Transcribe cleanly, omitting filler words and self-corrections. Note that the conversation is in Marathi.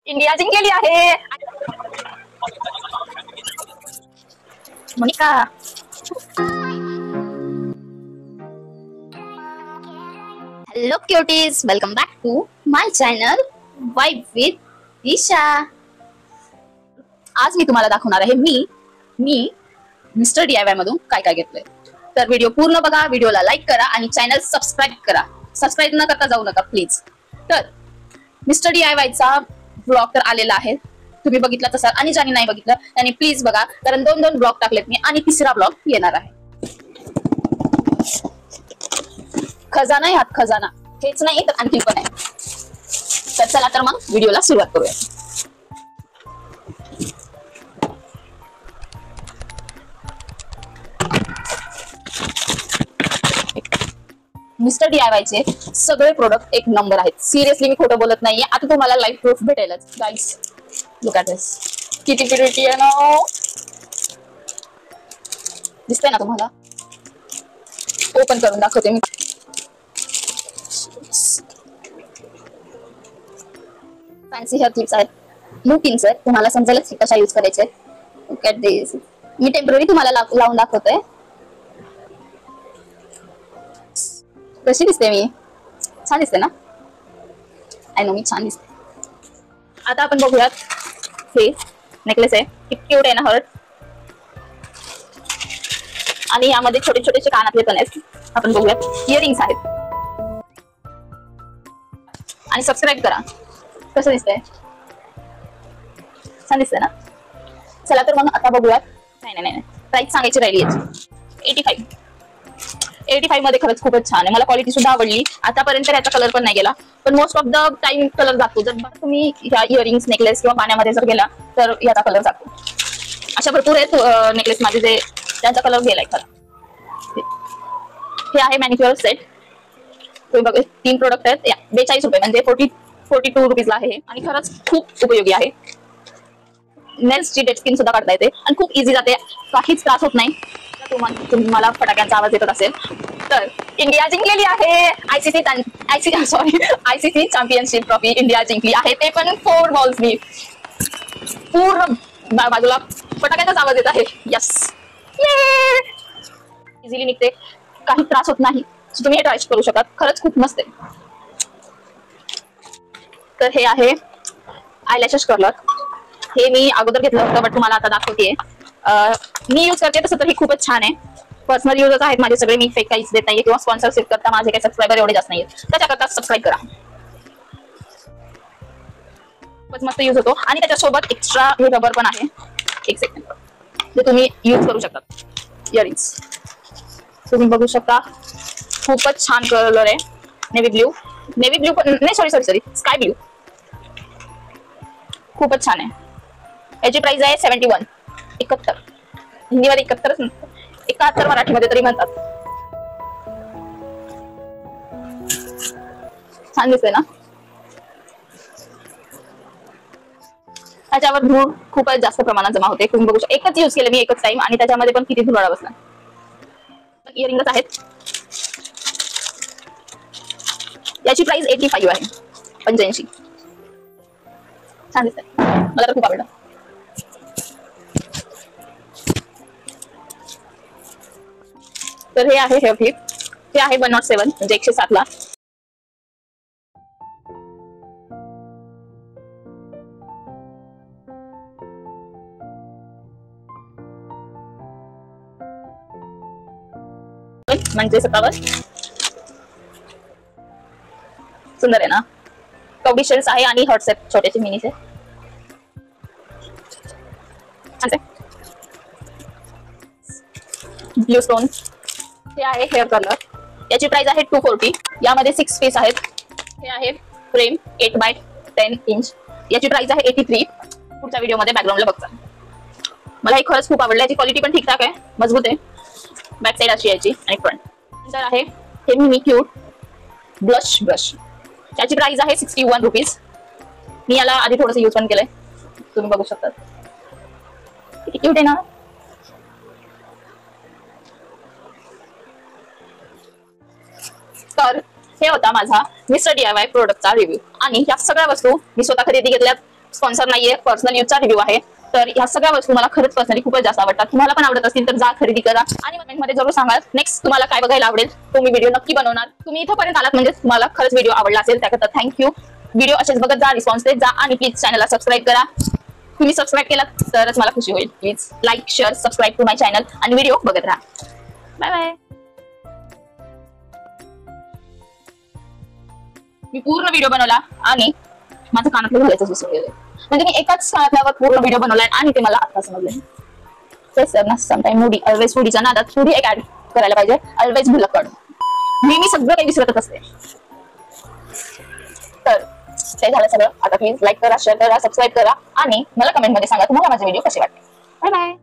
इंडिया जिंकलेली आहे. Monika hello cuties, welcome back to my channel vibe with Disha. आज मी तुम्हाला दाखवणार आहे मी मिस्टर DIY मधून काय काय घेतलंय. तर व्हिडिओ पूर्ण बघा, व्हिडिओला लाईक करा आणि चॅनल सबस्क्राईब करा. सबस्क्राईब न करता जाऊ नका प्लीज. तर मिस्टर DIY चा ब्लॉग तर आलेला आहे, तुम्ही बघितला तसा, आणि ज्यांनी नाही बघितलं त्यांनी प्लीज बघा, कारण 2 ब्लॉग टाकलेत मी आणि तिसरा ब्लॉग येणार आहे. खजाना आहे, हात खजाना हेच नाही तर आणखी पण आहे. तर चला तर मग व्हिडिओला सुरुवात करूया. मिस्टर DIY चे सगळे प्रोडक्ट एक नंबर आहेत. सिरियसली मी खोटं बोलत नाहीये. आता तुम्हाला लाईव्ह प्रूफ भेटेलच गाईस. लुक ॲट दिस, किती प्रिटी आहे ना. दिसतंय ना तुम्हाला? ओपन करून दाखवते मी. फॅन्सी हेअर क्लिप्स आहेत, ब्लू पिन्स आहेत, तुम्हाला समजेलच कशा यूज करायचे. Look at this. Me temporary तुम्हाला लावून दाखवतोय. कशी दिसते मी? छान दिसते ना? आय नो मी छान दिसते. आता आपण बघूयात. हे नेकलेस आहे, किती क्यूट आहे ना, हर्ट. आणि यामध्ये छोटे छोटेसे कानातले पण आहेत. आपण बघूयात. इयरिंग्स आहेत. आणि सबस्क्राईब करा. कसं दिसतंय? छान दिसतंय ना? चला तर मग आता बघूयात. नाही प्राइस सांगायची राहिली याची. 85 मध्ये खरंच खूपच छान आहे. मला क्वालिटी सुद्धा आवडली. आतापर्यंत याचा कलर पण नाही गेला, पण most of the time colour जातो. जर तुम्ही ह्या इयरिंग्स, नेकलेस किंवा पाण्यामध्ये जर गेला तर याचा कलर जातो. अशा भरपूर आहेत नेकलेस माझे जे त्यांचा कलर गेलाय खरा. हे आहे मॅनिक्युअर सेट. तुम्ही बघा 3 प्रोडक्ट आहेत. 42 रुपये म्हणजे 42 रुपीजला आहे. आणि खरंच खूप उपयोगी आहे. नेल्सची डेड स्किन सुद्धा काढता येते आणि खूप इझी जाते. काहीच त्रास होत नाही. तुम्हाला फटाक्यांचा आवाज येत असेल तर इंडिया जिंकलेली आहे. ICC चॅम्पियनशिप ट्रॉफी इंडिया जिंकली आहे. ते पण 4 बॉल्सनी. पूर्ण बाजूला फटाक्यांचाच आवाज येत आहे. यस, इझिली निघते, काही त्रास होत नाही. तुम्ही हे ट्राय करू शकता. खरंच खूप मस्त आहे. तर हे आहे आयलॅशेस कर्लर. हे मी अगोदर घेतलं होतं, बट तुम्हाला आता दाखवतेय. मी यूज करते तसं तर हे खूपच छान आहे. पर्सनल युजच आहेत माझे सगळे. मी फेक काहीच देत नाहीये किंवा स्पॉन्सरशिप करता माझे काही सबस्क्रायबर एवढे जास्त नाहीये. त्याच्याकरता सबस्क्राईब करा. खूपच मस्त यूज होतो. आणि त्याच्यासोबत एक्स्ट्रा हे रबर पण आहे. एक सेकंड, ते तुम्ही यूज करू शकता. इयरिंग्स तुम्ही बघू शकता. खूपच छान कलर आहे. नेव्ही ब्ल्यू पण नाही, सॉरी स्काय ब्ल्यू. खूपच छान आहे. याची प्राइस आहे 71. 71 हिंदीमध्ये 71 मराठीमध्ये तरी म्हणतात. छान दिसतंय ना? त्याच्यावर धूळ खूपच जास्त प्रमाणात जमा होते. तुम्ही बघू शकता. एकच यूज केलं मी, एकच टाइम, आणि त्याच्यामध्ये पण किती धुळा बसला. इयरिंग्स आहेत. याची प्राइस 85 आहे. 85. छान दिसतंय, मला तर खूप आवडलं. तर हे आहे हेअर क्लिप. हे आहे 107 म्हणजे 107 ला. म्हणजे 57. सुंदर आहे ना? कवडी शेल्स आहे आणि हर्ट्स आहेत छोटेसे मिनीचे. Blue stone. हे आहे हेअर कलर. याची प्राइस आहे 240. यामध्ये 6 पीस आहेत. हे आहे फ्रेम 8x10 इंच. याची प्राइस आहे 83. पुढच्या व्हिडिओमध्ये बॅकग्राऊंडला बघता. मला हे खरंच खूप आवडलं. याची क्वालिटी पण ठीकठाक आहे, मजबूत आहे. बॅक साइड अशी याची आणि फ्रंट. नंतर आहे हे मिनी क्यूट ब्लश. याची प्राइस आहे 61 रुपीज. मी याला आधी थोडंसं यूज पण केलंय. तुम्ही बघू शकता. किती क्यूट आहे ना? तर हे होता माझा मिस्टर DIY प्रोडक्टचा रिव्ह्यू. आणि या सगळ्या वस्तू मी स्वतः खरेदी घेतल्यात. स्पॉन्सर नाहीये, पर्सनल यूजचा रिव्ह्यू आहे. तर ह्या सगळ्या वस्तू मला खरंच पर्सनली खूपच जास्त आवडतात. तुम्हाला पण आवडत असतील तर जा खरेदी करा आणि कमेंटमध्ये जरूर सांगा नेक्स्ट तुम्हाला काय बघायला आवडेल. तो मी व्हिडिओ नक्की बनवणार. तुम्ही इथंपर्यंत आलात म्हणजे तुम्हाला खरंच व्हिडिओ आवडला असेल, त्याकरता थँक्यू. व्हिडिओ असेच बघत जा, रिस्पॉन्स देत जा आणि प्लीज चॅनलला सबस्क्राईब करा. तुम्ही सबस्क्राईब केलात तरच मला खुशी होईल. Please like share subscribe to my channel आणि व्हिडिओ बघत राहा. Bye bye. मी पूर्ण व्हिडिओ बनवला आणि माझं कानातलं घालायचं विसरून गेलं. म्हणजे मी एकाच कानातल्यावर पूर्ण व्हिडिओ बनवलाय आणि ते मला आता समजलं. तेच सर ना, समटाईम मुडी ऑलवेज फुडीच्या नादात फुडी एक ऍड करायला पाहिजे. ऑलवेज भुलक्कड. मी सगळं काही विसरतच असते. तर ते झालं सगळं. आता प्लीज लाईक करा, शेअर करा, सबस्क्राईब करा आणि मला कमेंटमध्ये सांगा तुम्हाला माझे व्हिडिओ कसे वाटते. Bye bye.